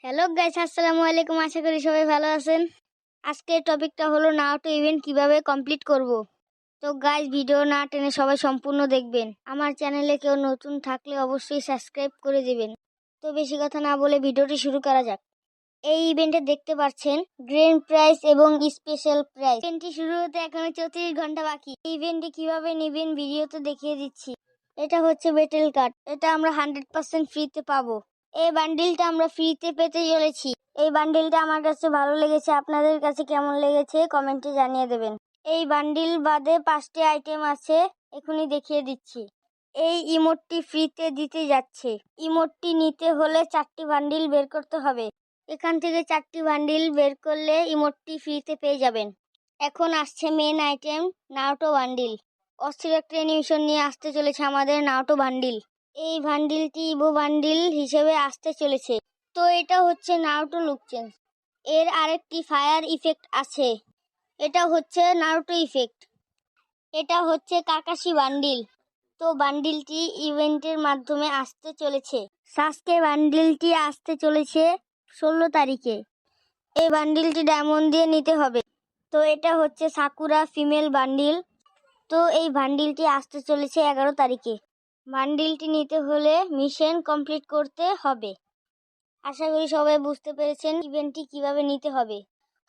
Hello guys, আসসালামু আলাইকুম। আশা করি সবাই ভালো আছেন। আজকের টপিকটা হলো নারুটো ইভেন্ট কিভাবে কমপ্লিট করব। তো গাইস, ভিডিও না টেনে সবাই সম্পূর্ণ দেখবেন। আমার চ্যানেলে কেউ নতুন থাকলে অবশ্যই সাবস্ক্রাইব করে দিবেন। তো বেশি কথা না বলে ভিডিওটি শুরু করা যাক। এই ইভেন্টে দেখতে পাচ্ছেন গ্র্যান্ড প্রাইজ এবং স্পেশাল প্রাইজ। ইভেন্টটি শুরু হতে এখনো 34 ঘন্টা বাকি। এই ইভেন্টটি কিভাবে নেবেন ভিডিওতে দেখিয়ে দিচ্ছি। এটা হচ্ছে ব্যাটেল কার্ড। এটা আমরা 100% ফ্রিতে পাবো। এই বান্ডিলটা আমরা ফ্রিতে পেতে চলেছি। এই বান্ডিলটা আমার কাছে ভালো লেগেছে। আপনাদের কাছে কেমন লেগেছে কমেন্টে জানিয়ে দেবেন। এই বান্ডিল বাদে 5টি আইটেম আছে, এখনই দেখিয়ে দিচ্ছি। এই ইমোটটি ফ্রিতে দিতে যাচ্ছে। ইমোটটি নিতে হলে 4টি বান্ডিল বের করতে হবে। এখান থেকে 4টি বান্ডিল বের করলে ইমোটটি ফ্রিতে পেয়ে যাবেন। এখন আসছে মেন আইটেম, নারুটো বান্ডিল। অস্থির একটা অ্যানিমেশন নিয়ে আসতে চলেছে আমাদের নারুটো বান্ডিল। এই বান্ডিলটি ইভো বান্ডিল হিসেবে আসতে চলেছে। তো এটা হচ্ছে নারুটো লুক চেঞ্জ। এর আরেকটি ফায়ার ইফেক্ট আছে, এটা হচ্ছে নারুটো ইফেক্ট। এটা হচ্ছে কাকাশি বান্ডিল। তো বান্ডিলটি ইভেন্টের মাধ্যমে আসতে চলেছে। সাসকে বান্ডিলটি আসতে চলেছে 16 তারিখে। এই বান্ডিলটি ডায়মন্ড দিয়ে নিতে হবে। তো এটা হচ্ছে সাকুরা ফিমেল বান্ডিল। তো এই বান্ডিলটি আসতে চলেছে 11 তারিখে। বান্ডিলটি নিতে হলে মিশন কমপ্লিট করতে হবে। আশা করি সবাই বুঝতে পেরেছেন ইভেন্টটি কিভাবে নিতে হবে।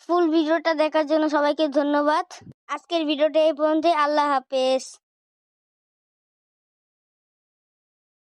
ফুল ভিডিওটা দেখার জন্য সবাইকে ধন্যবাদ। আজকের ভিডিওটা এই পর্যন্ত। আল্লাহ হাফেজ।